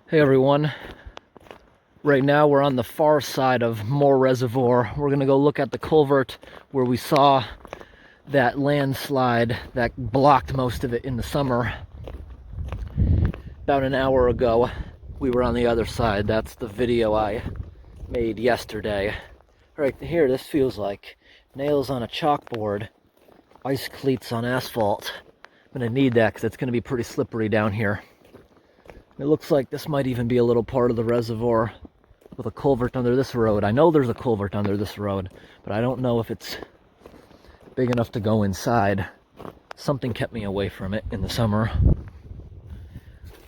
Hey everyone, right now we're on the far side of Moore Reservoir. We're gonna go look at the culvert where we saw that landslide that blocked most of it in the summer. About an hour ago, we were on the other side. That's the video I made yesterday. Right here, this feels like nails on a chalkboard, ice cleats on asphalt. I'm gonna need that because it's gonna be pretty slippery down here. It looks like this might even be a little part of the reservoir with a culvert under this road. I know there's a culvert under this road, but I don't know if it's big enough to go inside. Something kept me away from it in the summer.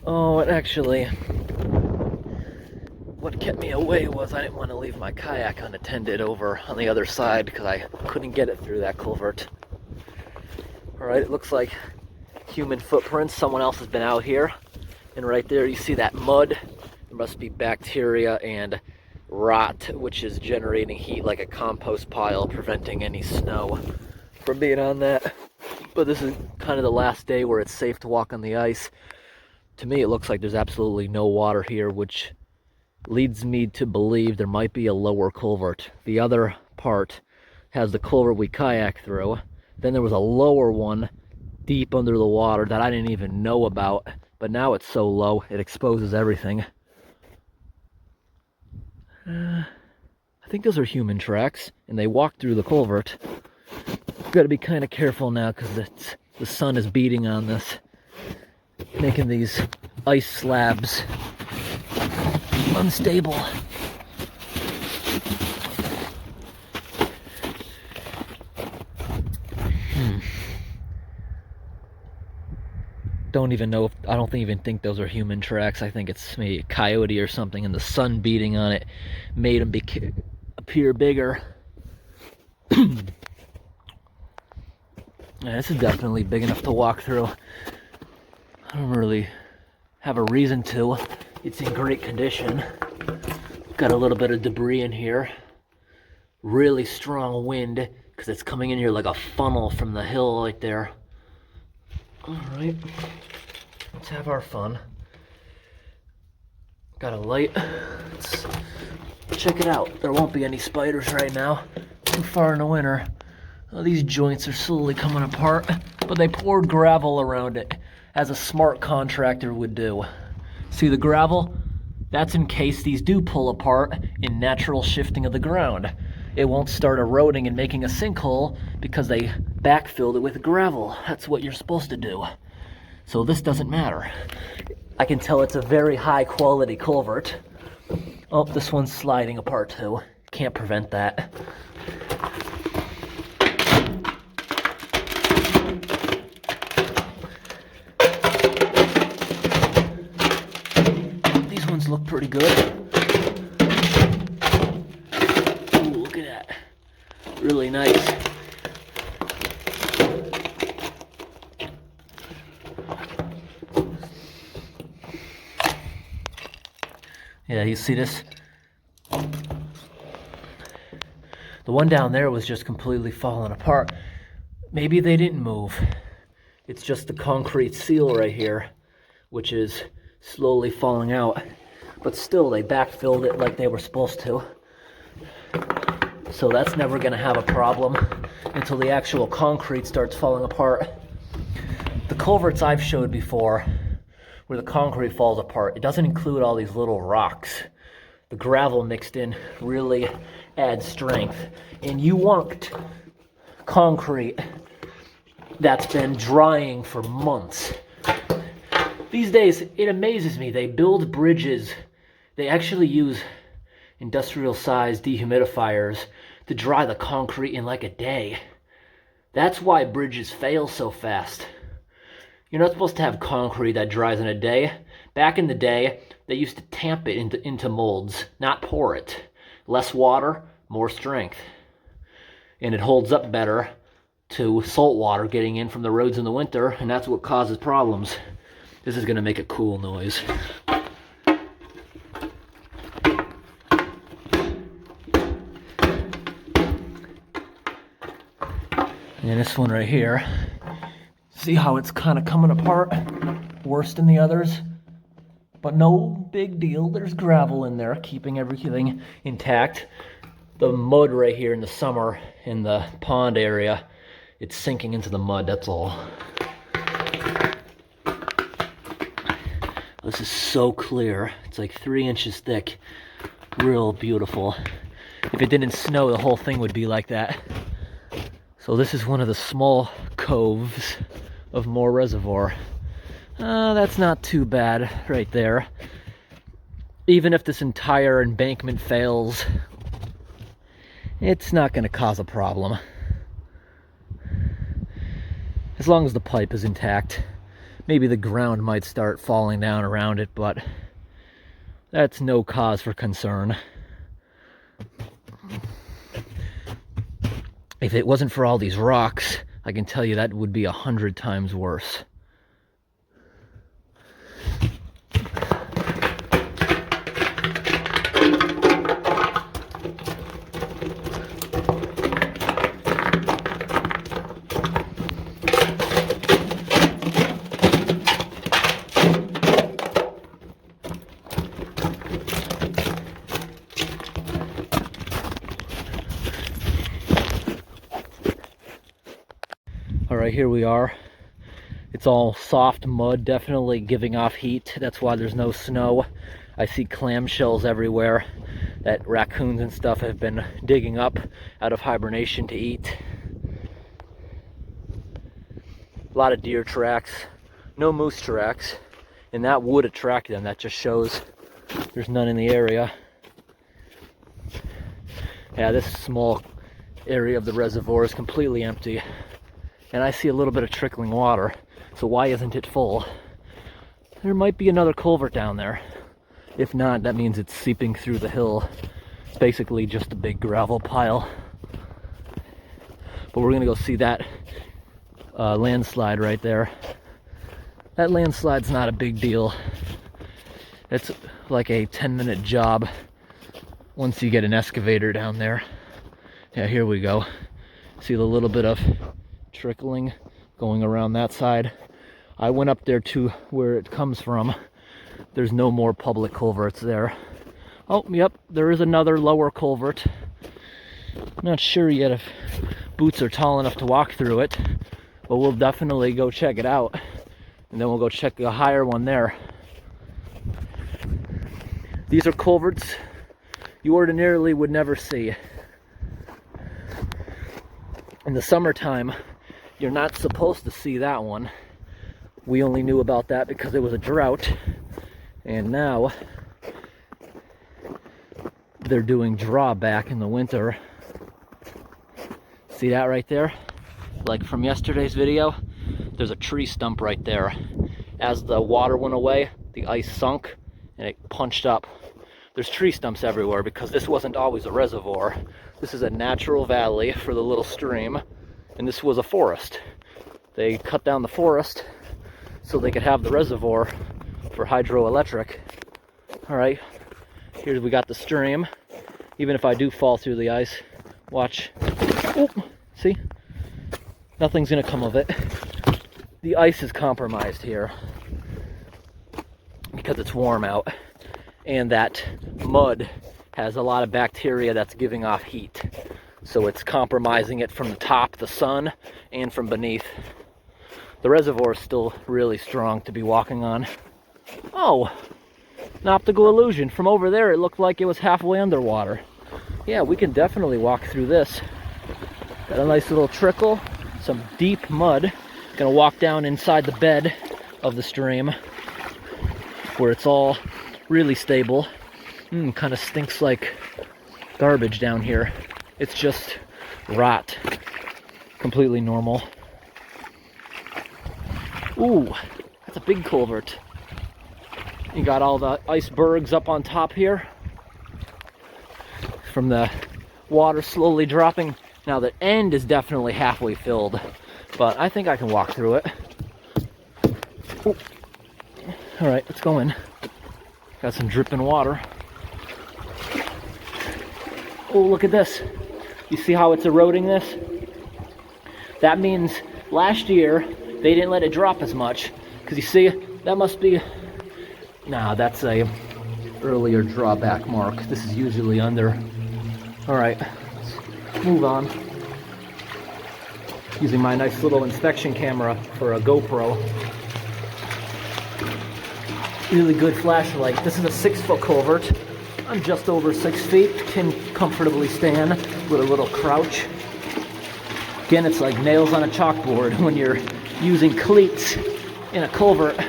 Oh, and actually, what kept me away was I didn't want to leave my kayak unattended over on the other side because I couldn't get it through that culvert. All right, it looks like human footprints. Someone else has been out here. And right there, you see that mud. There must be bacteria and rot, which is generating heat like a compost pile, preventing any snow from being on that. But this is kind of the last day where it's safe to walk on the ice. To me, it looks like there's absolutely no water here, which leads me to believe there might be a lower culvert. The other part has the culvert we kayak through. Then there was a lower one deep under the water that I didn't even know about. But now it's so low, it exposes everything. I think those are human tracks, and they walked through the culvert. Got to be kind of careful now because the sun is beating on this, making these ice slabs unstable. Don't even know if I don't even think those are human tracks. I think it's maybe a coyote or something, and the sun beating on it made them appear bigger. Yeah, this is definitely big enough to walk through. I don't really have a reason to. It's in great condition. Got a little bit of debris in here. Really strong wind because it's coming in here like a funnel from the hill right there. All right, let's have our fun. Got a light. Let's check it out. There won't be any spiders right now. Too far in the winter. Oh, these joints are slowly coming apart, but they poured gravel around it, as a smart contractor would do. See the gravel? That's in case these do pull apart in natural shifting of the ground. It won't start eroding and making a sinkhole because they backfilled it with gravel. That's what you're supposed to do. So this doesn't matter. I can tell it's a very high quality culvert. Oh, this one's sliding apart too. Can't prevent that. These ones look pretty good. Really nice. Yeah, you see this? The one down there was just completely falling apart. Maybe they didn't move. It's just the concrete seal right here, which is slowly falling out. But still, they backfilled it like they were supposed to. So that's never going to have a problem until the actual concrete starts falling apart. The culverts I've showed before, where the concrete falls apart, it doesn't include all these little rocks. The gravel mixed in really adds strength. And you want concrete that's been drying for months. These days, it amazes me. They build bridges. They actually use industrial-sized dehumidifiers to dry the concrete in like a day. That's why bridges fail so fast. You're not supposed to have concrete that dries in a day. Back in the day, they used to tamp it into molds, not pour it. Less water, more strength. And it holds up better to salt water getting in from the roads in the winter, and that's what causes problems. This is going to make a cool noise. And this one right here, see how it's kind of coming apart worse than the others? But no big deal. There's gravel in there, keeping everything intact. The mud right here in the summer in the pond area, it's sinking into the mud, that's all. This is so clear. It's like 3 inches thick. Real beautiful. If it didn't snow, the whole thing would be like that. So this is one of the small coves of Moore Reservoir. That's not too bad right there. Even if this entire embankment fails, it's not going to cause a problem. As long as the pipe is intact. Maybe the ground might start falling down around it, but that's no cause for concern. If it wasn't for all these rocks, I can tell you that would be 100 times worse. All right, here we are. It's all soft mud, definitely giving off heat. That's why there's no snow. I see clamshells everywhere that raccoons and stuff have been digging up out of hibernation to eat. A lot of deer tracks, no moose tracks, and that would attract them. That just shows there's none in the area. Yeah, this small area of the reservoir is completely empty. And I see a little bit of trickling water, so why isn't it full? There might be another culvert down there. If not, that means it's seeping through the hill. It's basically just a big gravel pile. But we're gonna go see that landslide right there. That landslide's not a big deal. It's like a 10-minute job once you get an excavator down there. Yeah, here we go. See the little bit of trickling going around that side. I went up there to where it comes from. There's no more public culverts there. Oh, yep, there is another lower culvert. Not sure yet if boots are tall enough to walk through it, but we'll definitely go check it out. And then we'll go check the higher one there. These are culverts you ordinarily would never see. In the summertime, you're not supposed to see that one. We only knew about that because it was a drought. And now they're doing drawback in the winter. See that right there? Like from yesterday's video, there's a tree stump right there. As the water went away, the ice sunk and it punched up. There's tree stumps everywhere because this wasn't always a reservoir. This is a natural valley for the little stream. And this was a forest. They cut down the forest so they could have the reservoir for hydroelectric. All right, here we got the stream. Even if I do fall through the ice, watch. Oh, see? Nothing's gonna come of it. The ice is compromised here because it's warm out, and that mud has a lot of bacteria that's giving off heat. So it's compromising it from the top, the sun, and from beneath. The reservoir is still really strong to be walking on. Oh, an optical illusion. From over there, it looked like it was halfway underwater. Yeah, we can definitely walk through this. Got a nice little trickle, some deep mud. Gonna walk down inside the bed of the stream where it's all really stable. Kind of stinks like garbage down here. It's just rot. Completely normal. Ooh, that's a big culvert. You got all the icebergs up on top here from the water slowly dropping. Now the end is definitely halfway filled, but I think I can walk through it. Ooh. All right, let's go in. Got some dripping water. Oh, look at this. You see how it's eroding this? That means last year they didn't let it drop as much. Because you see, that must be Nah, that's a earlier drawback mark. This is usually under. All right, let's move on. Using my nice little inspection camera for a GoPro. Really good flashlight. This is a 6-foot culvert. I'm just over 6 feet, can comfortably stand with a little crouch. Again, it's like nails on a chalkboard when you're using cleats in a culvert.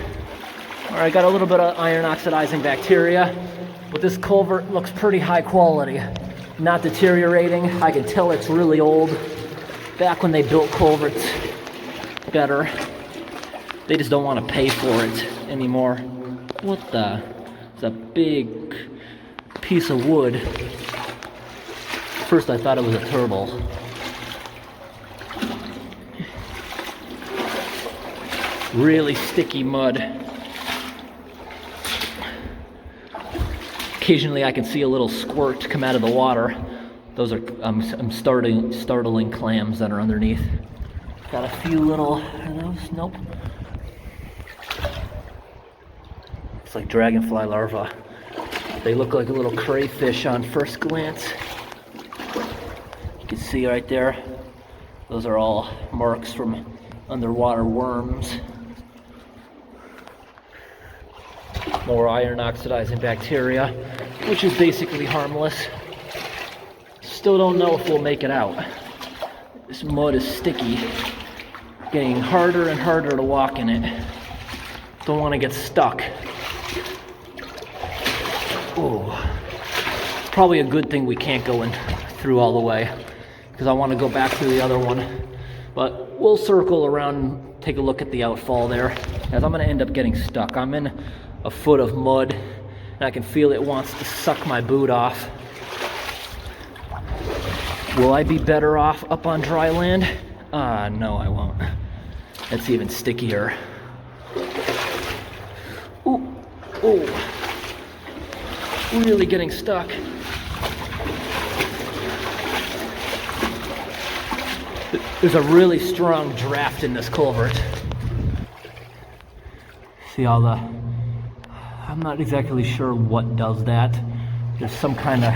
All right, got a little bit of iron oxidizing bacteria, but this culvert looks pretty high quality. Not deteriorating. I can tell it's really old. Back when they built culverts better, they just don't want to pay for it anymore. What the? It's a big piece of wood. First I thought it was a turtle. Really sticky mud. Occasionally I can see a little squirt come out of the water. Those are startling clams that are underneath. Got a few little, are those? Nope. It's like dragonfly larvae. They look like a little crayfish on first glance. You can see right there, those are all marks from underwater worms. More iron oxidizing bacteria, which is basically harmless. Still don't know if we'll make it out. This mud is sticky, getting harder and harder to walk in it. Don't want to get stuck. Oh, it's probably a good thing we can't go in through all the way, because I want to go back through the other one. But we'll circle around and take a look at the outfall there, as I'm going to end up getting stuck. I'm in a foot of mud, and I can feel it wants to suck my boot off. Will I be better off up on dry land? No, I won't. It's even stickier. Ooh, ooh. Really getting stuck. There's a really strong draft in this culvert. See all the... I'm not exactly sure what does that. There's some kind of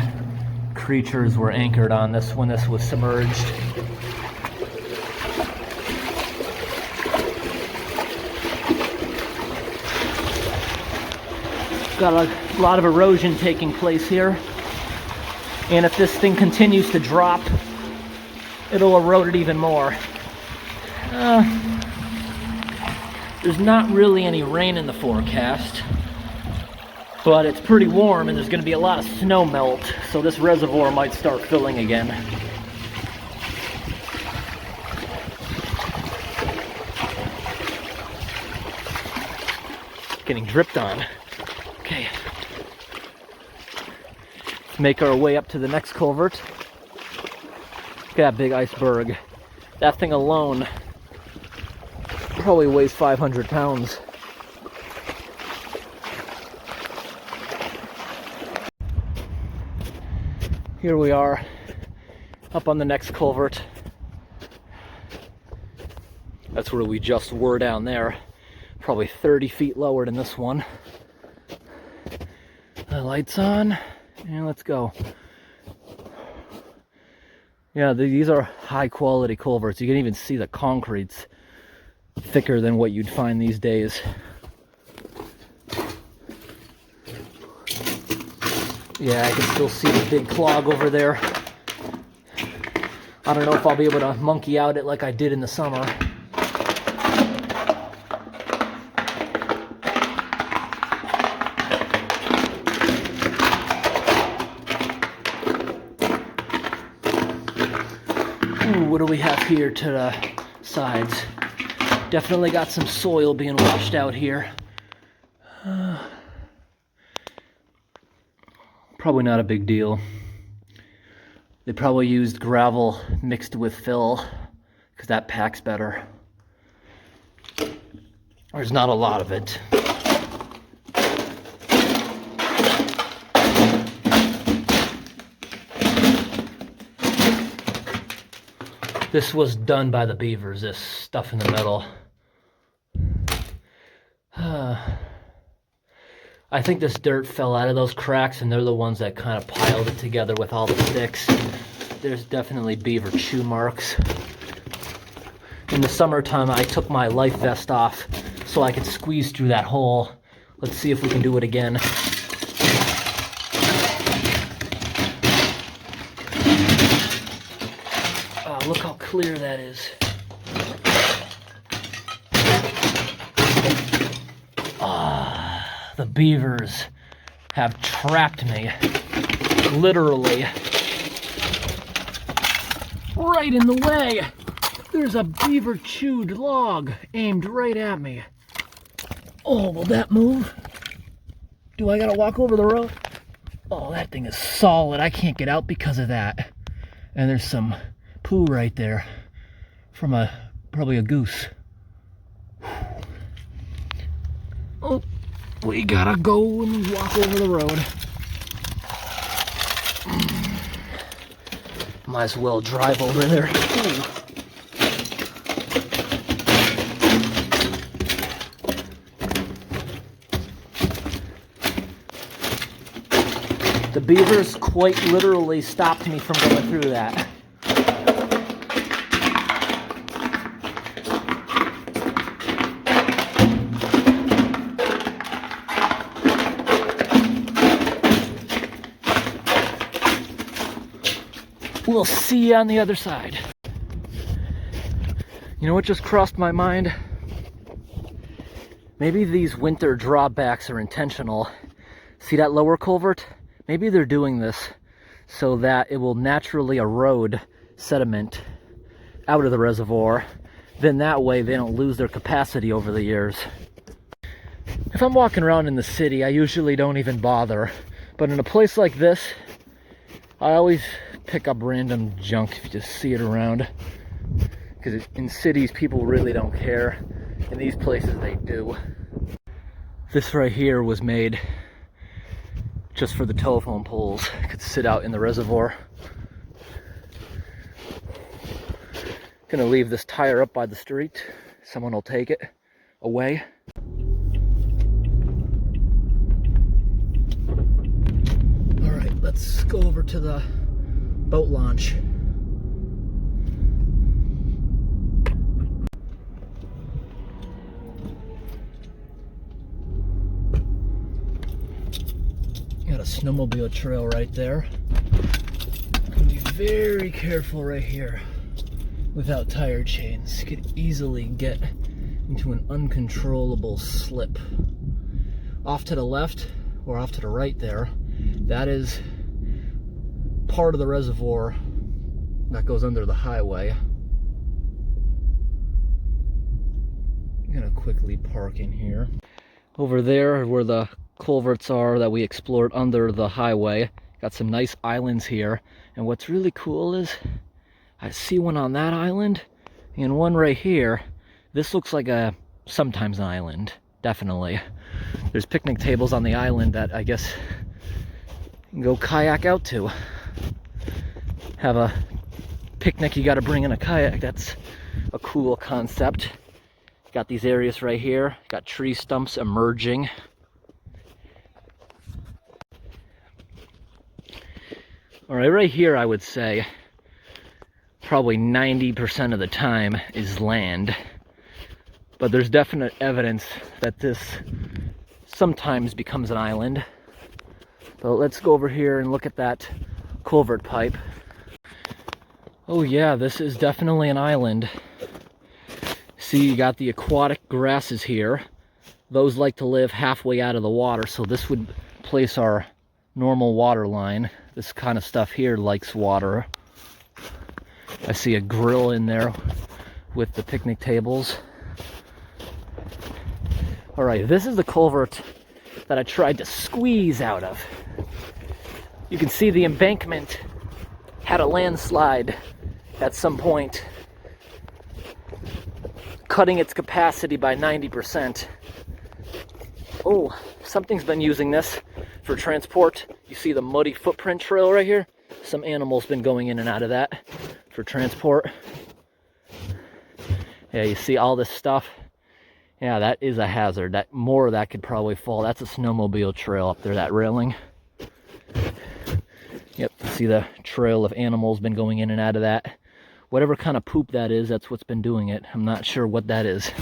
creatures were anchored on this when this was submerged. Got a lot of erosion taking place here, and if this thing continues to drop, it'll erode it even more. There's not really any rain in the forecast, but it's pretty warm and there's going to be a lot of snow melt, so this reservoir might start filling again. Getting dripped on. Okay. Let's make our way up to the next culvert. Look at that big iceberg. That thing alone probably weighs 500 pounds. Here we are, up on the next culvert. That's where we just were down there. Probably 30 feet lower than this one. The light's on, and let's go. Yeah, these are high quality culverts. You can even see the concrete's thicker than what you'd find these days. Yeah, I can still see the big clog over there. I don't know if I'll be able to monkey out it like I did in the summer. Ooh, what do we have here to the sides? Definitely got some soil being washed out here. Probably not a big deal. They probably used gravel mixed with fill because that packs better. There's not a lot of it. This was done by the Beavers, this stuff in the middle. I think this dirt fell out of those cracks, and they're the ones that kind of piled it together with all the sticks. There's definitely beaver chew marks. In the summertime, I took my life vest off so I could squeeze through that hole. Let's see if we can do it again. Oh, look how clear that is. The beavers have trapped me, literally, right in the way. There's a beaver chewed log aimed right at me. Oh, will that move? Do I gotta walk over the road? Oh, that thing is solid. I can't get out because of that. And there's some poo right there from probably a goose. Oh. We gotta go and walk over the road. Might as well drive over there. Ooh. The beavers quite literally stopped me from going through that. We'll see you on the other side. You know what just crossed my mind? Maybe these winter drawbacks are intentional. See that lower culvert? Maybe they're doing this so that it will naturally erode sediment out of the reservoir. Then that way they don't lose their capacity over the years. If I'm walking around in the city, I usually don't even bother. But in a place like this, I always pick up random junk if you just see it around. Because in cities, people really don't care. In these places, they do. This right here was made just for the telephone poles. It could sit out in the reservoir. Gonna leave this tire up by the street. Someone will take it away. All right, let's go over to the boat launch. Got a snowmobile trail right there. Be very careful right here without tire chains. You could easily get into an uncontrollable slip. Off to the left or off to the right there, that is part of the reservoir that goes under the highway. I'm gonna quickly park in here. Over there where the culverts are that we explored under the highway, got some nice islands here. And what's really cool is I see one on that island and one right here. This looks like sometimes an island, definitely. There's picnic tables on the island that I guess you can go kayak out to. Have a picnic, you got to bring in a kayak. That's a cool concept. Got these areas right here. Got tree stumps emerging. All right, right here I would say probably 90% of the time is land. But there's definite evidence that this sometimes becomes an island. So let's go over here and look at that culvert pipe. Oh yeah, this is definitely an island. See, you got the aquatic grasses here. Those like to live halfway out of the water, so this would place our normal water line. This kind of stuff here likes water. I see a grill in there with the picnic tables. All right, this is the culvert that I tried to squeeze out of. You can see the embankment had a landslide at some point, cutting its capacity by 90%. Oh, something's been using this for transport. You see the muddy footprint trail right here? Some animal's been going in and out of that for transport. Yeah, you see all this stuff. Yeah, that is a hazard. That more of that could probably fall. That's a snowmobile trail up there, that railing. Yep, see the trail of animals been going in and out of that. Whatever kind of poop that is, that's what's been doing it. I'm not sure what that is.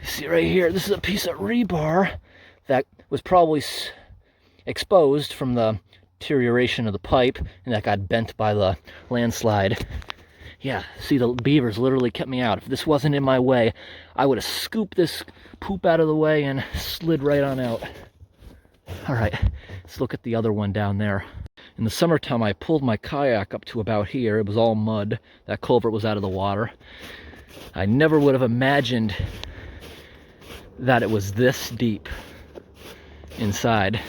You see right here, this is a piece of rebar that was probably exposed from the deterioration of the pipe, and that got bent by the landslide. Yeah, see, the beavers literally kept me out. If this wasn't in my way, I would have scooped this poop out of the way and slid right on out. All right, let's look at the other one down there. In the summertime, I pulled my kayak up to about here. It was all mud. That culvert was out of the water. I never would have imagined that it was this deep inside.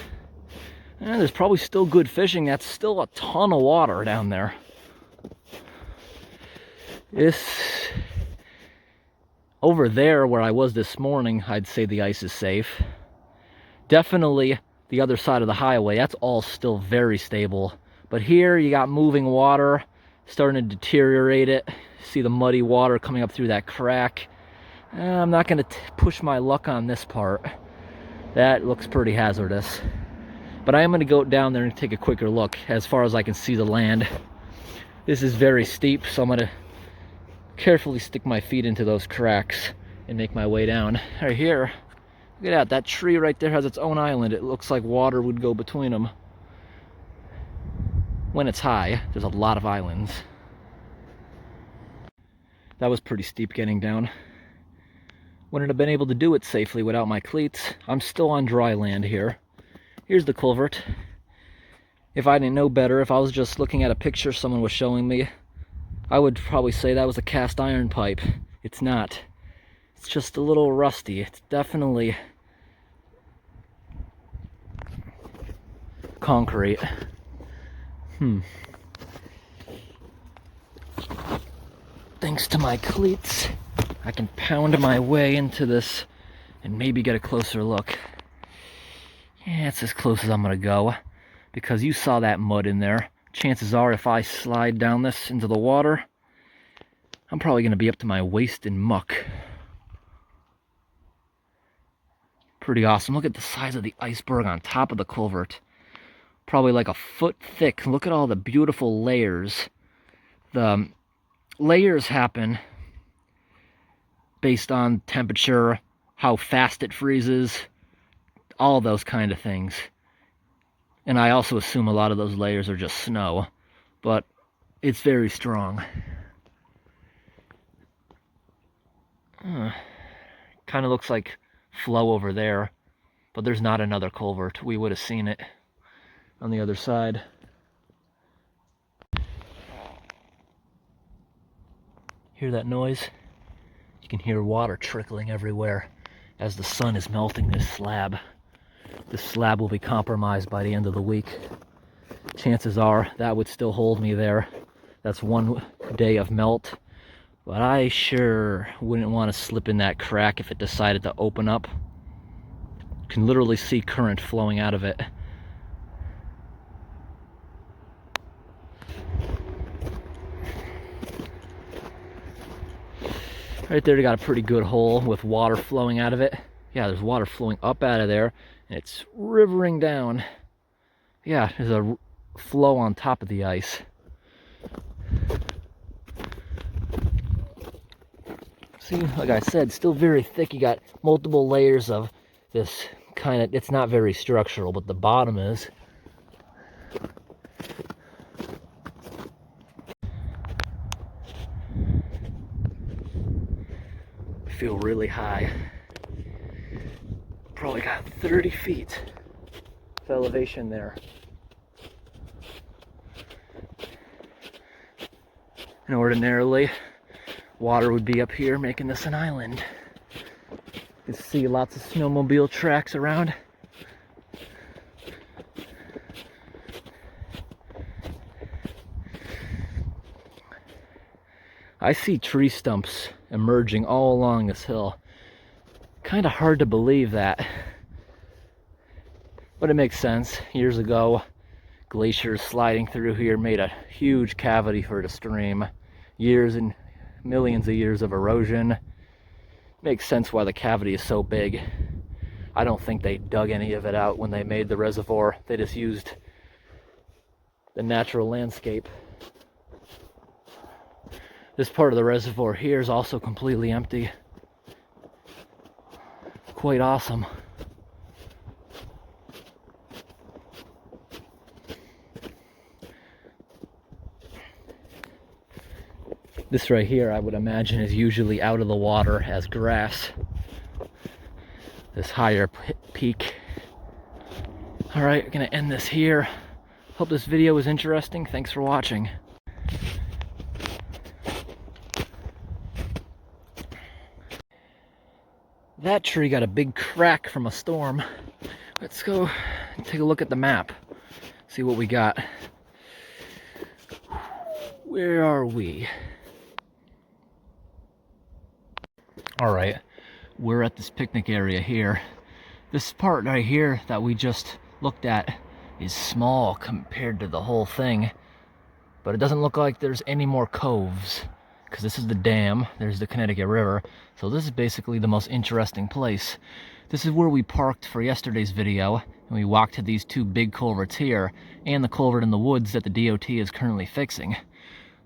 And there's probably still good fishing. That's still a ton of water down there. Over there where I was this morning, I'd say the ice is safe. Definitely the other side of the highway, that's all still very stable. But here you got moving water starting to deteriorate it. See the muddy water coming up through that crack. I'm not going to push my luck on this part. That looks pretty hazardous. But I am going to go down there and take a quicker look as far as I can see the land. This is very steep, so I'm going to carefully stick my feet into those cracks and make my way down. Right here, look at that. That tree right there has its own island. It looks like water would go between them. When it's high, there's a lot of islands. That was pretty steep getting down. Wouldn't have been able to do it safely without my cleats. I'm still on dry land here. Here's the culvert. If I didn't know better, if I was just looking at a picture someone was showing me, I would probably say that was a cast iron pipe. It's not. It's just a little rusty. It's definitely concrete. Thanks to my cleats, I can pound my way into this and maybe get a closer look. Yeah, it's as close as I'm gonna go, because you saw that mud in there. Chances are if I slide down this into the water, I'm probably gonna be up to my waist in muck. Pretty awesome. Look at the size of the iceberg on top of the culvert. Probably like a foot thick. Look at all the beautiful layers. The layers happen based on temperature, how fast it freezes, all those kind of things. And I also assume a lot of those layers are just snow, but it's very strong. Kind of looks like flow over there, but there's not another culvert. We would have seen it on the other side. Hear that noise? You can hear water trickling everywhere as the sun is melting this slab. This slab will be compromised by the end of the week. Chances are that would still hold me there. That's one day of melt. But I sure wouldn't want to slip in that crack if it decided to open up. You can literally see current flowing out of it. Right there, they got a pretty good hole with water flowing out of it. Yeah, there's water flowing up out of there, and it's rivering down. Yeah, there's a flow on top of the ice. See, like I said, still very thick. You got multiple layers of this kind of, it's not very structural, but the bottom is. Feel really high. Probably got 30 feet of elevation there. And ordinarily, water would be up here making this an island. You can see lots of snowmobile tracks around. I see tree stumps emerging all along this hill. Kind of hard to believe that, but it makes sense. Years ago, glaciers sliding through here made a huge cavity for the stream. Years and millions of years of erosion Makes sense why the cavity is so big. I don't think they dug any of it out when they made the reservoir. They just used the natural landscape. This part of the reservoir here is also completely empty. Quite awesome. This right here, I would imagine, is usually out of the water as grass. This higher peak. All right, we're gonna end this here. Hope this video was interesting. Thanks for watching. That tree got a big crack from a storm. Let's go take a look at the map. See what we got. Where are we? All right, we're at this picnic area here. This part right here that we just looked at is small compared to the whole thing, but it doesn't look like there's any more coves, because this is the dam, there's the Connecticut River, so this is basically the most interesting place. This is where we parked for yesterday's video, and we walked to these two big culverts here, and the culvert in the woods that the DOT is currently fixing.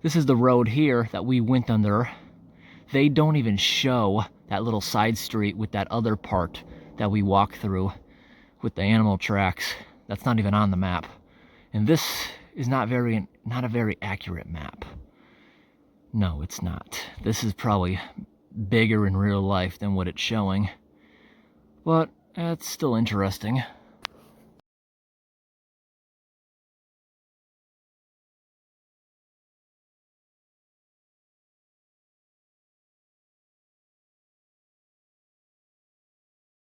This is the road here that we went under. They don't even show that little side street with that other part that we walk through with the animal tracks. That's not even on the map. And this is not a very accurate map. No, it's not. This is probably bigger in real life than what it's showing. But it's still interesting.